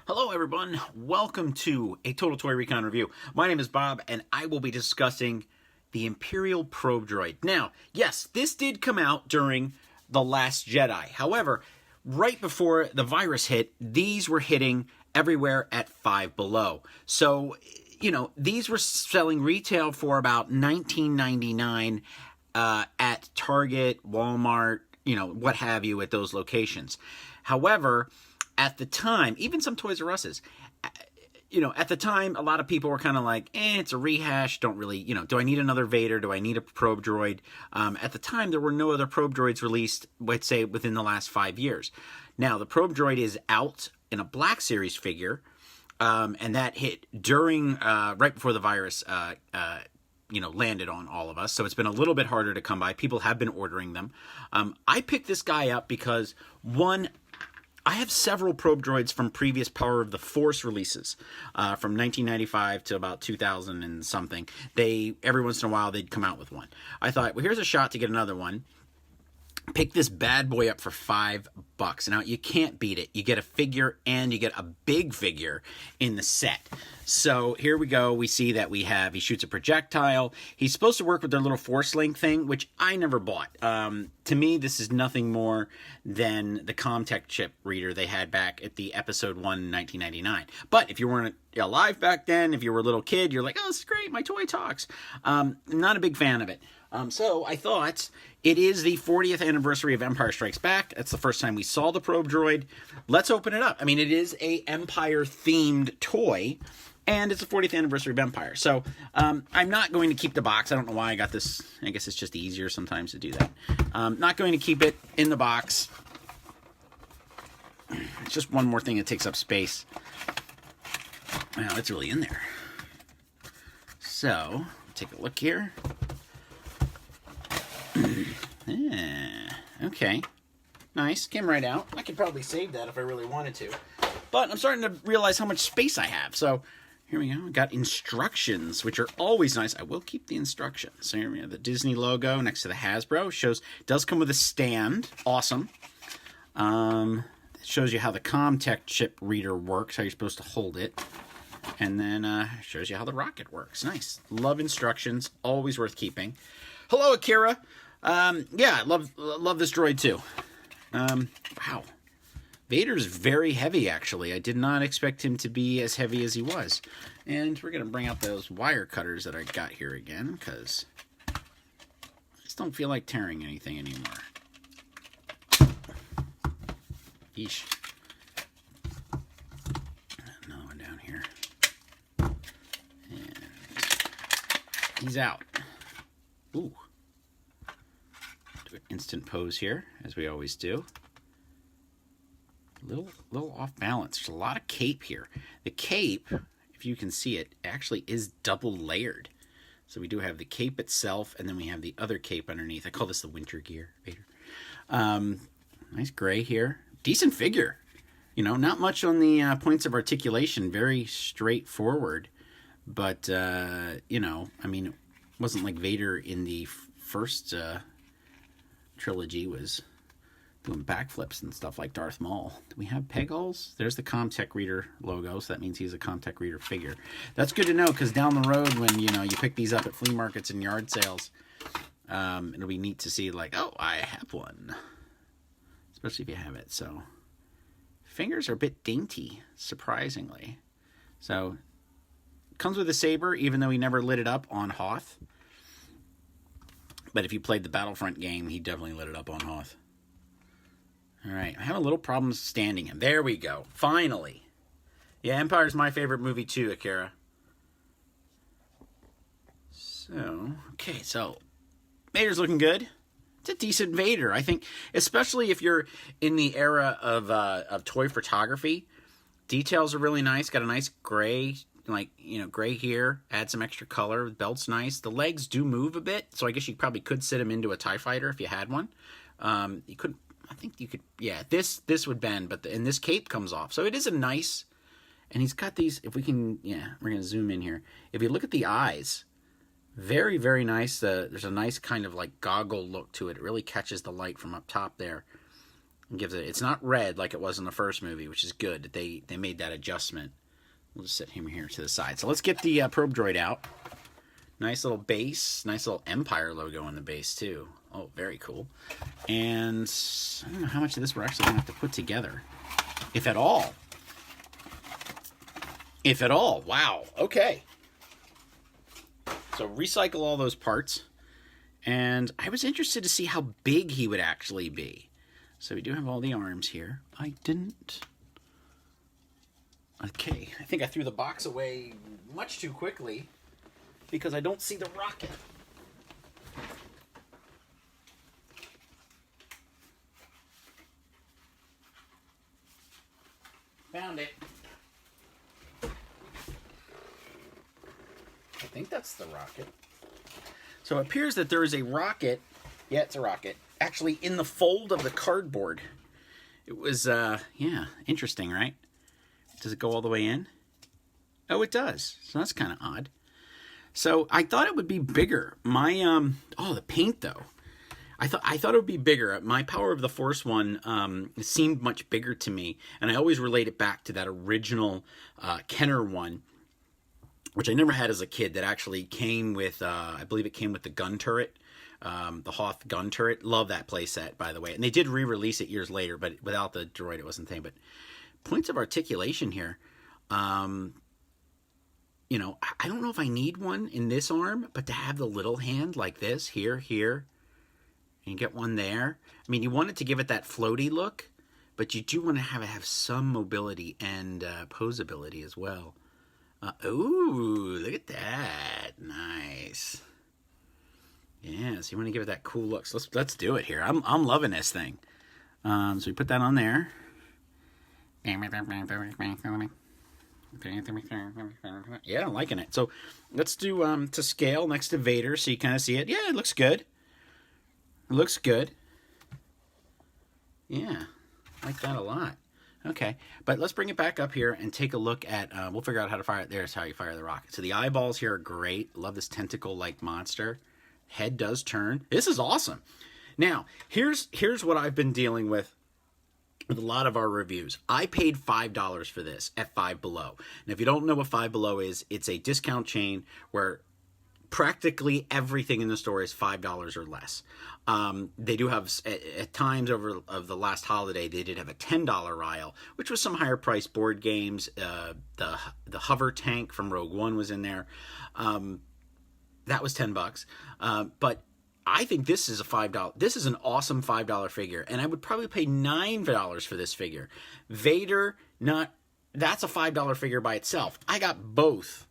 Hello everyone, welcome to a Total Toy Recon review. My name is Bob and I will be discussing the Imperial probe droid. Now, yes, this did come out during The Last Jedi. However, right before the virus hit, these were hitting everywhere at Five Below. So, these were selling retail for about $19.99 at Target, Walmart, what have you at those locations. However, at the time, even some Toys R Us's, at the time, a lot of people were kind of like, it's a rehash, don't really, do I need another Vader? Do I need a probe droid? At the time, there were no other probe droids released, let's say, within the last 5 years. Now, the probe droid is out in a Black Series figure, and that hit during, right before the virus, landed on all of us. So it's been a little bit harder to come by. People have been ordering them. I picked this guy up because, one, I have several probe droids from previous Power of the Force releases, from 1995 to about 2000 and something. Every once in a while, they'd come out with one. I thought, well, here's a shot to get another one. Pick this bad boy up for $5. Now, you can't beat it. You get a figure and you get a big figure in the set. So here we go. We see that he shoots a projectile. He's supposed to work with their little force link thing, which I never bought. To me, this is nothing more than the Comtech chip reader they had back at the episode 1 in 1999. But if you weren't alive back then, if you were a little kid, you're like, oh, this is great. My toy talks. Not a big fan of it. So I thought it is the 40th anniversary of Empire Strikes Back. That's the first time we saw the probe droid. Let's open it up. I mean, it is a Empire-themed toy, and it's the 40th anniversary of Empire. So I'm not going to keep the box. I don't know why I got this. I guess it's just easier sometimes to do that. Not going to keep it in the box. It's just one more thing that takes up space. Wow, it's really in there. So, take a look here. Okay. Nice. Came right out. I could probably save that if I really wanted to. But I'm starting to realize how much space I have. So here we go. We got instructions, which are always nice. I will keep the instructions. So here we have the Disney logo next to the Hasbro. Does come with a stand. Awesome. It shows you how the Comtech chip reader works, how you're supposed to hold it. And then shows you how the rocket works. Nice. Love instructions. Always worth keeping. Hello, Akira. Yeah, love this droid too. Wow. Vader's very heavy, actually. I did not expect him to be as heavy as he was. And we're going to bring out those wire cutters that I got here again, because I just don't feel like tearing anything anymore. Yeesh. Another one down here. And he's out. Ooh. Do an instant pose here, as we always do. Little off balance. There's a lot of cape here. The cape, if you can see it, actually is double layered. So we do have the cape itself, and then we have the other cape underneath. I call this the winter gear, Vader. Nice gray here. Decent figure. Not much on the points of articulation. Very straightforward. But, I mean, it wasn't like Vader in the first trilogy was doing backflips and stuff like Darth Maul. Do we have peg holes? There's the Comtech reader logo, so that means he's a Comtech reader figure. That's good to know, because down the road when, you pick these up at flea markets and yard sales, it'll be neat to see, like, oh, I have one. Especially if you have it. So, fingers are a bit dainty, surprisingly. So, comes with a Saber, even though he never lit it up on Hoth. But if you played the Battlefront game, he definitely lit it up on Hoth. Alright, I have a little problem standing him. There we go. Finally. Yeah, Empire's my favorite movie too, Akira. So, Vader's looking good. It's a decent Vader, I think, especially if you're in the era of toy photography. Details are really nice. Got a nice gray, gray here. Add some extra color. The belt's nice. The legs do move a bit, so I guess you probably could sit him into a TIE fighter if you had one. You could. I think you could, yeah, this would bend, but and this cape comes off. So it is a nice, and he's got these, if we can, yeah, we're going to zoom in here. If you look at the eyes, very, very nice. There's a nice kind of like goggle look to it. It really catches the light from up top there. Gives it. It's not red like it was in the first movie, which is good that they made that adjustment. We'll just set him here to the side. So let's get the probe droid out. Nice little base. Nice little Empire logo on the base too. Oh, very cool. And I don't know how much of this we're actually going to have to put together. If at all. If at all. Wow. Okay. So recycle all those parts. And I was interested to see how big he would actually be. So we do have all the arms here. I didn't. Okay. I think I threw the box away much too quickly because I don't see the rocket. Found it. I think that's the rocket. So it appears that there is a rocket. Yeah, it's a rocket. Actually, in the fold of the cardboard. It was, yeah, interesting, right? Does it go all the way in? Oh, it does. So that's kind of odd. So I thought it would be bigger. My, oh, the paint, though. I thought it would be bigger. My Power of the Force one seemed much bigger to me. And I always relate it back to that original Kenner one, which I never had as a kid, that actually came with, I believe it came with the gun turret, the Hoth gun turret. Love that playset, by the way. And they did re-release it years later, but without the droid, it wasn't the thing. But points of articulation here. You know, I don't know if I need one in this arm, but to have the little hand like this, here, and you get one there. I mean, you want it to give it that floaty look, but you do want to have some mobility and posability as well. Ooh, look at that. Nice. Yeah, so you want to give it that cool look. So let's do it here. I'm loving this thing. So we put that on there. Yeah, I'm liking it. So let's do to scale next to Vader so you kind of see it. Yeah, it looks good. It looks good. Yeah, I like that a lot. Okay, but let's bring it back up here and take a look at, we'll figure out how to fire it. There's how you fire the rocket. So the eyeballs here are great. Love this tentacle-like monster. Head does turn. This is awesome. Now, here's what I've been dealing with a lot of our reviews. I paid $5 for this at Five Below. And if you don't know what Five Below is, it's a discount chain where practically everything in the store is $5 or less. They do have, at times over of the last holiday, they did have a $10 aisle, which was some higher priced board games. The hover tank from Rogue One was in there. That was $10. But I think this is a $5. This is an awesome $5 figure, and I would probably pay $9 for this figure. Vader, that's a $5 figure by itself. I got both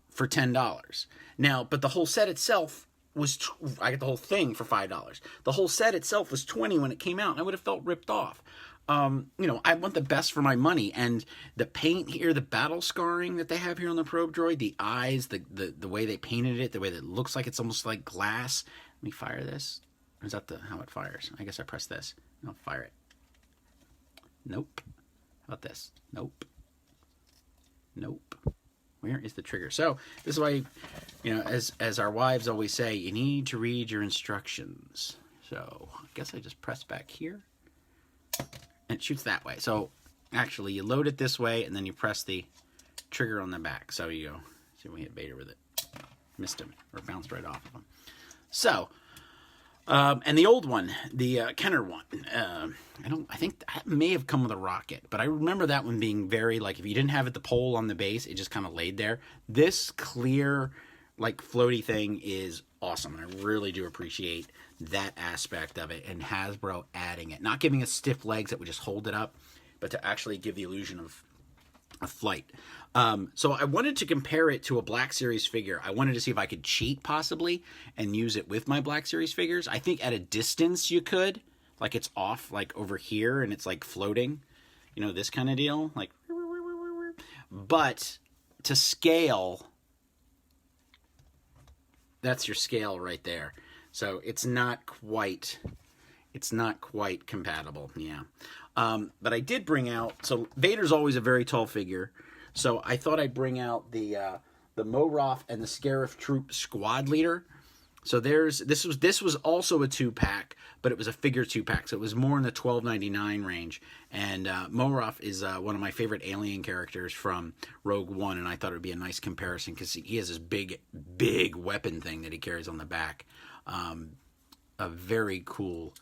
for $10. Now, but the whole set itself was, I got the whole thing for $5. The whole set itself was $20 when it came out, and I would have felt ripped off. You know, I want the best for my money, and the paint here, the battle scarring that they have here on the probe droid, the eyes, the way they painted it, the way that it looks like it's almost like glass. Let me fire this. Or is that how it fires? I guess I press this. I'll fire it. Nope. How about this? Nope. Nope. Where is the trigger? So this is why, you know, as our wives always say, you need to read your instructions. So I guess I just press back here. And it shoots that way. So actually you load it this way and then you press the trigger on the back. So you go. See, we hit Vader with it. Missed him. Or bounced right off of him. So, and the old one, the Kenner one, I think that may have come with a rocket, but I remember that one being very, like, if you didn't have it, the pole on the base, it just kind of laid there. This clear, like, floaty thing is awesome, and I really do appreciate that aspect of it, and Hasbro adding it. Not giving us stiff legs that would just hold it up, but to actually give the illusion of flight. So I wanted to compare it to a Black Series figure. I wanted to see if I could cheat possibly and use it with my Black Series figures. I think at a distance you could, like it's off like over here and it's like floating, you know, this kind of deal, like, but to scale, that's your scale right there. So it's not quite compatible. Yeah. But I did bring out, so Vader's always a very tall figure. So I thought I'd bring out the Moroth and the Scarif Troop Squad Leader. So this was also a 2-pack, but it was a figure 2-pack, so it was more in the $12.99 range. And Morath is one of my favorite alien characters from Rogue One, and I thought it would be a nice comparison because he has this big weapon thing that he carries on the back. A very cool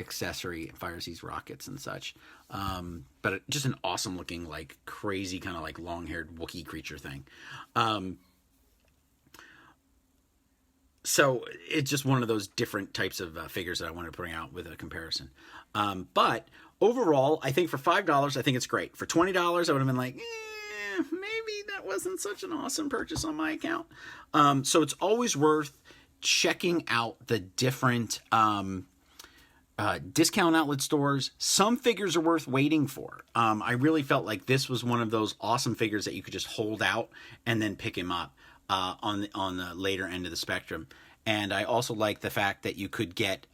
accessory. It fires these rockets and such. But just an awesome looking, like crazy kind of like long-haired Wookiee creature thing. So it's just one of those different types of figures that I wanted to bring out with a comparison. But overall, I think for $5, I think it's great. For $20, I would have been like, maybe that wasn't such an awesome purchase on my account. So it's always worth checking out the different discount outlet stores. Some figures are worth waiting for. I really felt like this was one of those awesome figures that you could just hold out and then pick him up on the later end of the spectrum. And I also like the fact that you could get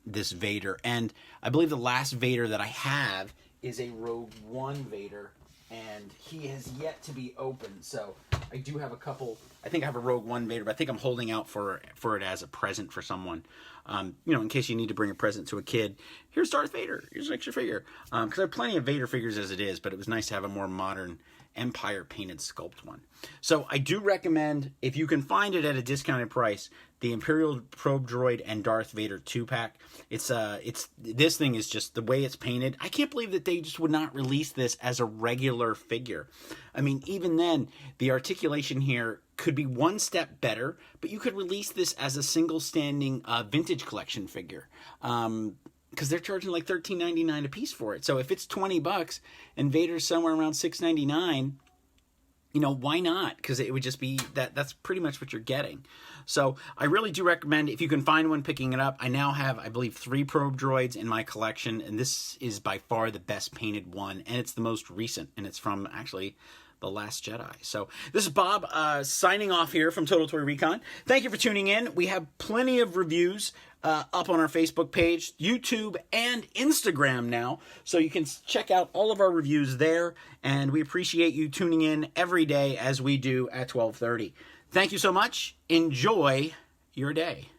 this Vader. And I believe the last Vader that I have is a Rogue One Vader, and he has yet to be opened. So I do have a couple. I think I have a Rogue One Vader, but I think I'm holding out for it as a present for someone. In case you need to bring a present to a kid. Here's Darth Vader. Here's an extra figure. Because I have plenty of Vader figures as it is, but it was nice to have a more modern Empire painted sculpt one. So I do recommend, if you can find it at a discounted price, the Imperial Probe Droid and Darth Vader 2-pack. This thing is just the way it's painted. I can't believe that they just would not release this as a regular figure. I mean, even then, the articulation here could be one step better, but you could release this as a single standing vintage collection figure. Because they're charging like $13.99 a piece for it. So if it's $20 and Vader's somewhere around $6.99, why not? Because it would just be that's pretty much what you're getting. So I really do recommend, if you can find one, picking it up. I now have, I believe, 3 probe droids in my collection, and this is by far the best painted one, and it's the most recent, and it's from actually The Last Jedi. So this is Bob signing off here from Total Toy Recon. Thank you for tuning in. We have plenty of reviews up on our Facebook page, YouTube, and Instagram now. So you can check out all of our reviews there. And we appreciate you tuning in every day as we do at 12:30. Thank you so much. Enjoy your day.